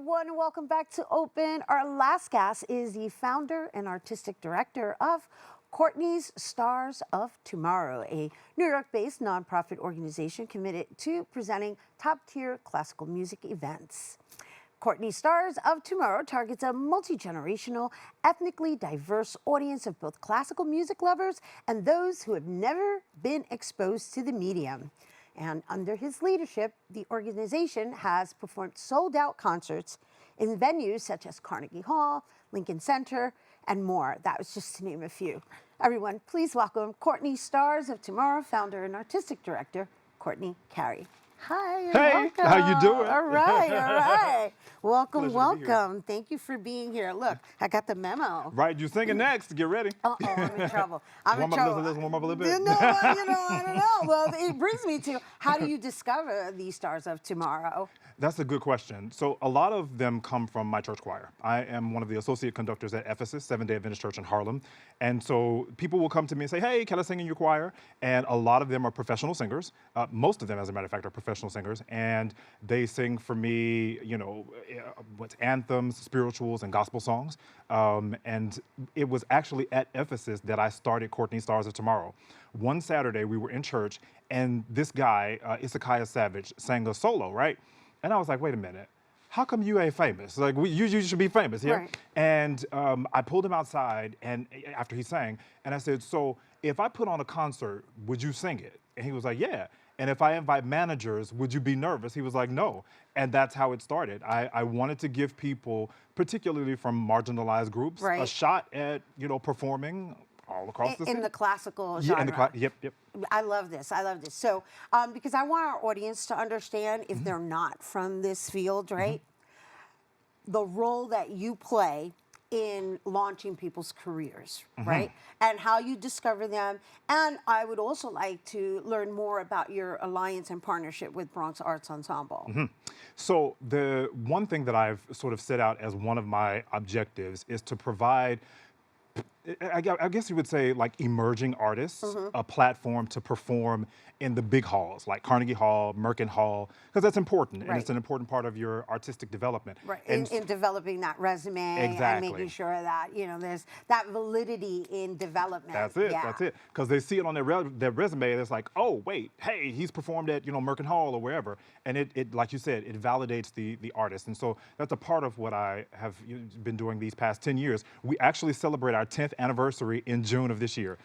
everyone, and welcome back to Open. Our last guest is the founder and artistic director of Courtney's Stars of Tomorrow, a New York-based nonprofit organization committed to presenting top-tier classical music events. Courtney's Stars of Tomorrow targets a multi-generational, ethnically diverse audience of both classical music lovers and those who have never been exposed to the medium. And under his leadership, the organization has performed sold-out concerts in venues such as Carnegie Hall, Lincoln Center, and more. That was just to name a few. Everyone, please welcome Courtney's Stars of Tomorrow founder and artistic director, Courtney Carey. Hi, hey, welcome. How you doing? All right, all right. Welcome, Pleasure to be here. welcome. Thank you for being here. Look, I got the memo. Right, you're singing next. Get ready. Uh-oh, I'm in trouble. I'm in warm trouble. Up, let's warm up a little bit. No, I don't know. Well, it brings me to, how do you discover these Stars of Tomorrow? That's a good question. So a lot of them come from my church choir. I am one of the associate conductors at Ephesus, Seventh-day Adventist Church in Harlem. And so people will come to me and say, hey, can I sing in your choir? And a lot of them are professional singers. Most of them, as a matter of fact, are professional singers. And they sing for me, you know, what's anthems, spirituals, and gospel songs. And it was actually at Ephesus that I started Courtney's Stars of Tomorrow. One Saturday, we were in church, and this guy, Issachar Savage, sang a solo, right? And I was like, wait a minute, how come you ain't famous? Like, you should be famous, yeah? Right. And I pulled him outside and after he sang, and I said, so if I put on a concert, would you sing it? And he was like, yeah. And if I invite managers, would you be nervous? He was like, no. And that's how it started. I wanted to give people, particularly from marginalized groups, Right. a shot at, you know, performing all across the city. In the classical Yeah, genre. yep. I love this. I love this. So, because I want our audience to understand, if they're not from this field, right, the role that you play in launching people's careers, right, and how you discover them. And I would also like to learn more about your alliance and partnership with Bronx Arts Ensemble. So the one thing that I've sort of set out as one of my objectives is to provide, I guess you would say, like, emerging artists a platform to perform in the big halls, like Carnegie Hall, Merkin Hall, because that's important, and Right. it's an important part of your artistic development. Right, And in developing that resume Exactly. and making sure that, you know, there's that validity in development. That's it. Yeah. That's it. Because they see it on their resume, and it's like, oh wait, hey, he's performed at, you know, Merkin Hall or wherever, and it like you said, it validates the artist, and so that's a part of what I have been doing these past 10 years. We actually celebrate our 10th anniversary in June of this year.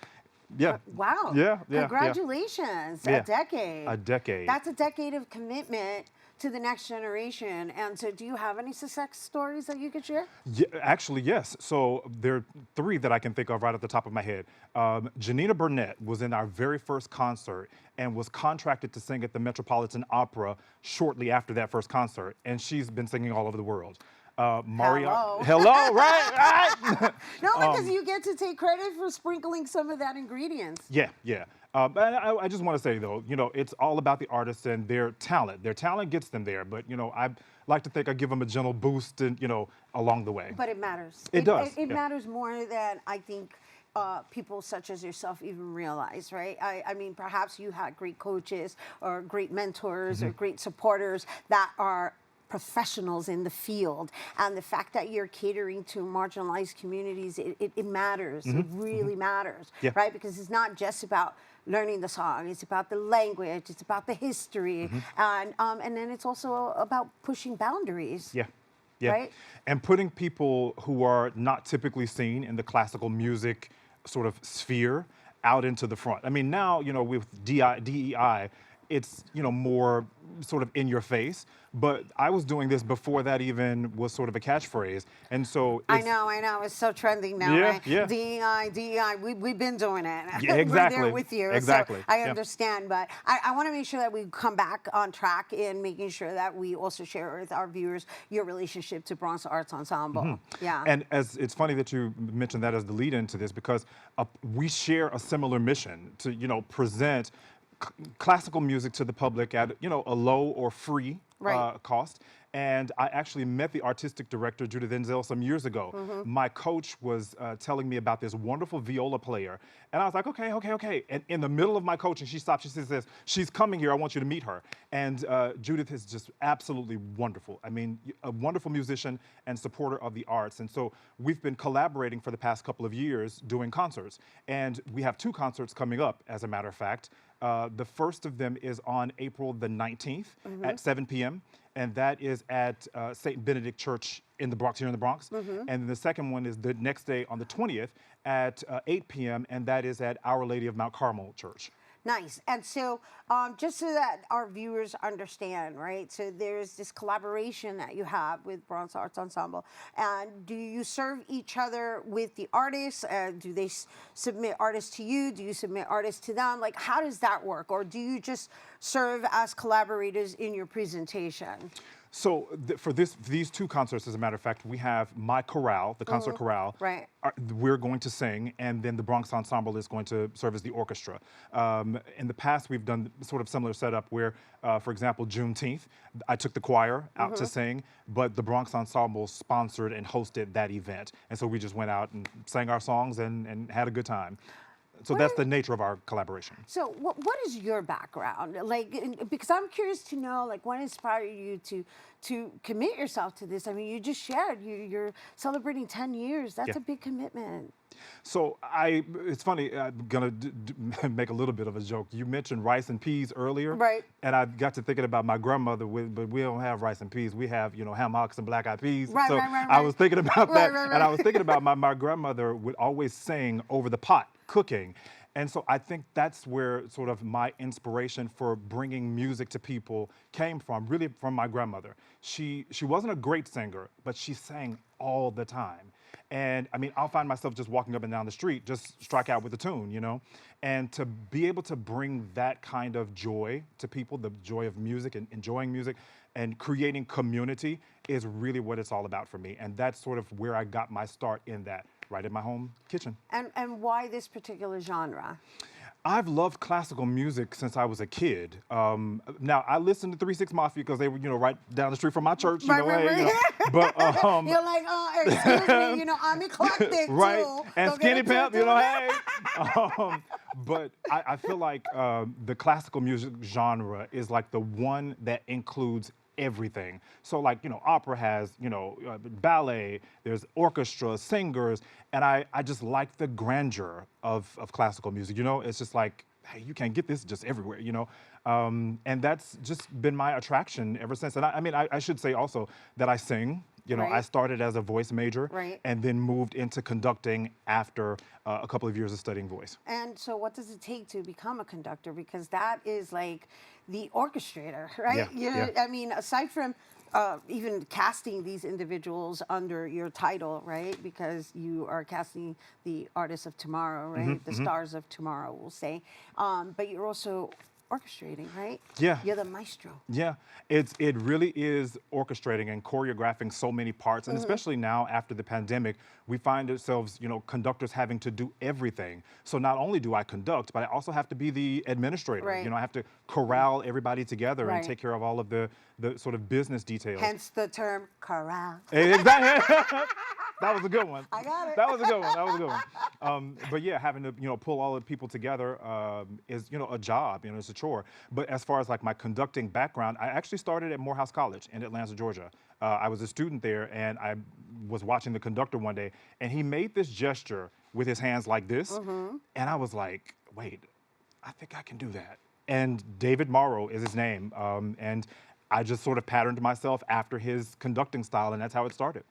Yeah. Wow. Yeah. Congratulations. Yeah. A decade. A decade. That's a decade of commitment to the next generation. And so do you have any success stories that you could share? Yeah, actually, yes. So there are three that I can think of right at the top of my head. Janina Burnett was in our very first concert and was contracted to sing at the Metropolitan Opera shortly after that first concert. And she's been singing all over the world. Hello, right? No, because you get to take credit for sprinkling some of that ingredients. Yeah. And I just want to say, though, you know, it's all about the artists and their talent. Their talent gets them there, but, you know, I like to think I give them a gentle boost, and, you know, along the way. But it matters. It does. It Yeah. matters more than I think people such as yourself even realize, right? I mean, perhaps you had great coaches or great mentors or great supporters that are professionals in the field, and the fact that you're catering to marginalized communities, it matters. It really matters, Yeah. right? Because it's not just about learning the song, it's about the language, it's about the history, and then it's also about pushing boundaries. Yeah. Right? And putting people who are not typically seen in the classical music sort of sphere out into the front. I mean, now, you know, with DEI, it's, you know, more sort of in your face, but I was doing this before that even was sort of a catchphrase. And so I know, it's so trending now, Yeah, right? yeah. DEI, we've been doing it. Yeah, exactly. We're there with you. Exactly. So I Yeah. understand, but I want to make sure that we come back on track in making sure that we also share with our viewers your relationship to Bronx Arts Ensemble. Yeah. And as it's funny that you mentioned that as the lead into this, because we share a similar mission to, you know, present classical music to the public at, you know, a low or free Right. cost, And I actually met the artistic director, Judith Enzel, some years ago. My coach was telling me about this wonderful viola player. And I was like, okay. And in the middle of my coaching, she stopped. She says, she's coming here. I want you to meet her. And Judith is just absolutely wonderful. I mean, a wonderful musician and supporter of the arts. And so we've been collaborating for the past couple of years doing concerts. And we have 2 concerts coming up, as a matter of fact. The first of them is on April the 19th at 7 p.m. And that is at St. Benedict Church in the Bronx, here in the Bronx. And then the second one is the next day on the 20th at 8 p.m. And that is at Our Lady of Mount Carmel Church. Nice. And so just so that our viewers understand, right? So there's this collaboration that you have with Bronx Arts Ensemble. And do you serve each other with the artists? Do they submit artists to you? Do you submit artists to them? Like, how does that work? Or do you just serve as collaborators in your presentation? So for these 2 concerts, as a matter of fact, we have my chorale, the concert chorale. Right. We're going to sing, and then the Bronx Ensemble is going to serve as the orchestra. In the past, we've done sort of similar setup where, for example, Juneteenth, I took the choir out to sing, but the Bronx Ensemble sponsored and hosted that event. And so we just went out and sang our songs and had a good time. So that's the nature of our collaboration. So what is your background? Like, because I'm curious to know, like, what inspired you to commit yourself to this? I mean, you just shared, you're celebrating 10 years. That's a big commitment. So it's funny, I'm gonna make a little bit of a joke. You mentioned rice and peas earlier. Right. And I got to thinking about my grandmother, but we don't have rice and peas. We have, ham hocks and black eyed peas. Right, so right. I was thinking about that. Right. And I was thinking about my grandmother would always sing over the pot, cooking. And so I think that's where sort of my inspiration for bringing music to people came from, really from my grandmother. She wasn't a great singer, but she sang all the time. And I mean, I'll find myself just walking up and down the street, just strike out with a tune, And to be able to bring that kind of joy to people, the joy of music and enjoying music and creating community is really what it's all about for me. And that's sort of where I got my start in that, right in my home kitchen. And why this particular genre? I've loved classical music since I was a kid. Now I listened to 3 6 Mafia because they were, right down the street from my church. Right. But you're like, excuse me, I'm eclectic right, too. and Don't Skinny get it Pimp, twisted. hey. But I feel like the classical music genre is like the one that includes everything. So like, opera has, ballet, there's orchestra, singers, and I just like the grandeur of classical music, It's just like, hey, you can't get this just everywhere, And that's just been my attraction ever since. And I should say also that I sing. Right. I started as a voice major Right. and then moved into conducting after a couple of years of studying voice. And so what does it take to become a conductor? Because that is like the orchestrator, right? Yeah. I mean, aside from even casting these individuals under your title, right? Because you are casting the artists of tomorrow, right? The stars of tomorrow, we'll say. But you're also orchestrating, right? Yeah. You're the maestro. Yeah, it really is orchestrating and choreographing so many parts, and especially now after the pandemic, we find ourselves, conductors having to do everything. So not only do I conduct, but I also have to be the administrator. Right. I have to corral everybody together Right. and take care of all of the sort of business details. Hence the term chorale. Exactly. That was a good one. I got it. That was a good one. But yeah, having to pull all the people together is a job. It's a chore. But as far as like my conducting background, I actually started at Morehouse College in Atlanta, Georgia. I was a student there, and I was watching the conductor one day, and he made this gesture with his hands like this, and I was like, wait, I think I can do that. And David Morrow is his name, and I just sort of patterned myself after his conducting style, and that's how it started.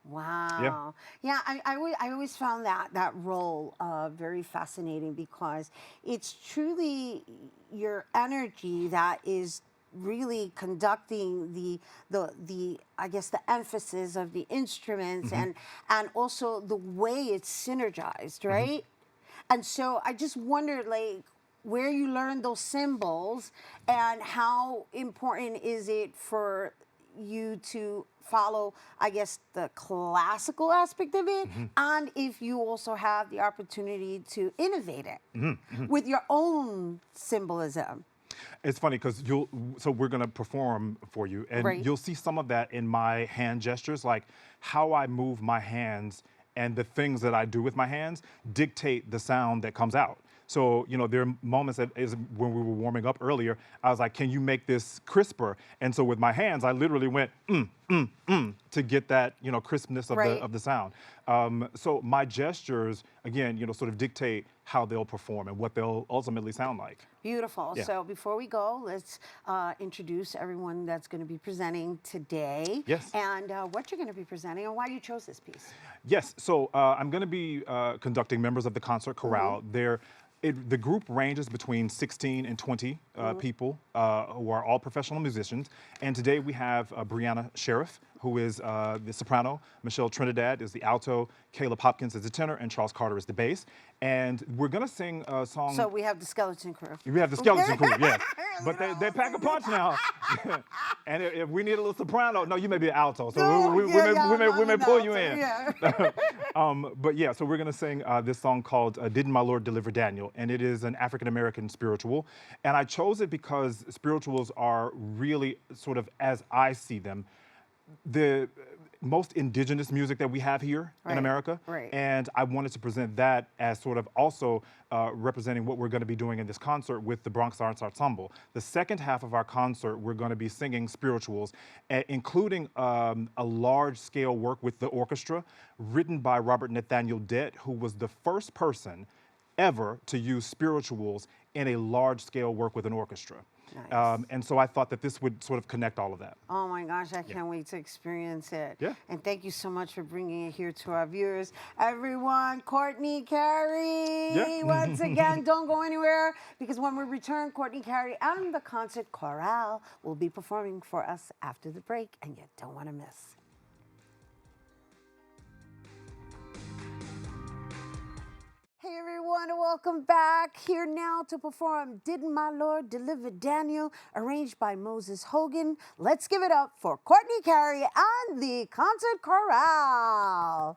Wow. Yeah, I always found that role very fascinating because it's truly your energy that is really conducting the I guess the emphasis of the instruments and also the way it's synergized, right? And so I just wondered, like, where you learned those symbols and how important is it for you to follow, I guess, the classical aspect of it, and if you also have the opportunity to innovate it with your own symbolism. It's funny because so we're gonna perform for you, and Right. you'll see some of that in my hand gestures, like how I move my hands and the things that I do with my hands dictate the sound that comes out. So, there are moments that is when we were warming up earlier, I was like, can you make this crisper? And so with my hands, I literally went, to get that, crispness of Right. the sound. So my gestures, again, sort of dictate how they'll perform and what they'll ultimately sound like. Beautiful. Yeah. So before we go, let's introduce everyone that's going to be presenting today. Yes. And what you're going to be presenting and why you chose this piece. Yes, so I'm going to be conducting members of the concert chorale. The group ranges between 16 and 20 people who are all professional musicians. And today we have Brianna Sheriff, who is the soprano, Michelle Trinidad is the alto, Caleb Hopkins is the tenor, and Charles Carter is the bass. And we're going to sing a song. So we have the skeleton crew. We have the skeleton crew, yes. But they pack a punch now. And if we need a little soprano, no, you may be an alto, so we may pull you in. Yeah. But yeah, so we're gonna sing this song called "Didn't My Lord Deliver Daniel," and it is an African American spiritual. And I chose it because spirituals are really sort of, as I see them, the most indigenous music that we have here in Right, America. right. And I wanted to present that as sort of also representing what we're going to be doing in this concert with the Bronx Arts Ensemble. The second half of our concert, we're going to be singing spirituals, including a large-scale work with the orchestra written by Robert Nathaniel Dett, who was the first person ever to use spirituals in a large-scale work with an orchestra. Nice. And so I thought that this would sort of connect all of that. Oh my gosh, I can't wait to experience it. Yeah. And thank you so much for bringing it here to our viewers. Everyone, Courtney, Carey, Yeah. once again, don't go anywhere because when we return, Courtney, Carey, and the concert chorale will be performing for us after the break, and you don't want to miss. Hey everyone, and welcome back. Here now to perform Didn't My Lord Deliver Daniel, arranged by Moses Hogan. Let's give it up for Courtney, Carey and the concert chorale.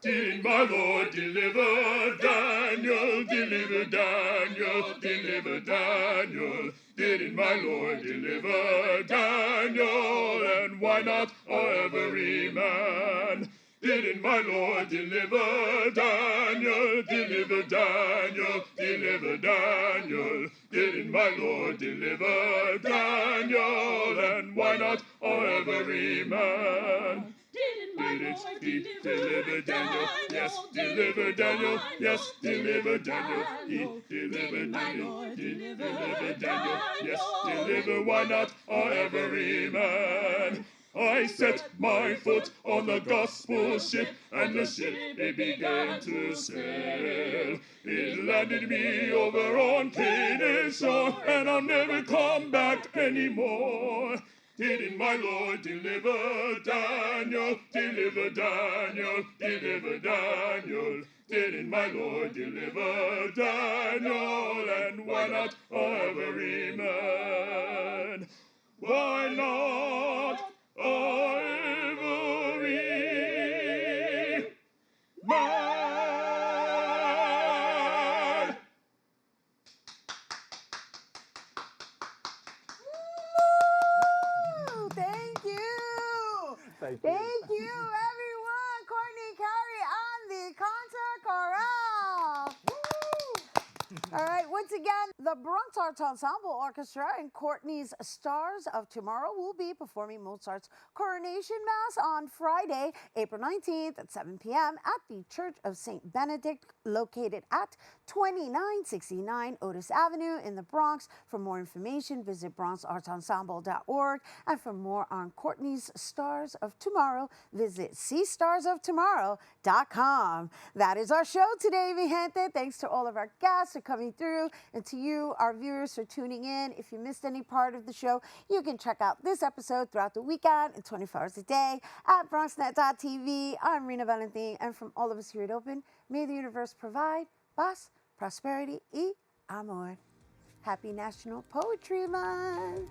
Did my Lord deliver Daniel, deliver Daniel, deliver Daniel? Didn't my Lord deliver Daniel, and why not every man? Didn't my Lord deliver Daniel, deliver Daniel, deliver Daniel? Didn't my Lord deliver Daniel, and why not every man? Didn't my Lord Deliver Daniel, yes, deliver Daniel, yes, deliver Daniel, deliver Daniel, deliver Daniel, yes, deliver, why not every man? I set my foot on the gospel ship, and the ship it began to sail. It landed me over on Canaan shore, and I'll never come back anymore. Didn't my Lord deliver Daniel, deliver Daniel, deliver Daniel? Didn't my Lord deliver Daniel, and why not every man? Why not every man? Woo! Thank you. Thank you. Thank you, everyone. Courtney, Carey on the concert chorale. Woo! All right, once again, the Bronx Arts Ensemble Orchestra and Courtney's Stars of Tomorrow will be performing Mozart's Coronation Mass on Friday, April 19th at 7 p.m. at the Church of St. Benedict, located at 2969 Otis Avenue in the Bronx. For more information, visit BronxArtsEnsemble.org. And for more on Courtney's Stars of Tomorrow, visit SeeStarsOfTomorrow.com. That is our show today, mi gente. Thanks to all of our guests for coming through, and to you, our viewers, for tuning in. If you missed any part of the show, you can check out this episode throughout the weekend and 24 hours a day at BronxNet.tv. I'm Rena Valentin, and from all of us here at Open, may the universe provide paz, prosperity y amor. Happy National Poetry Month.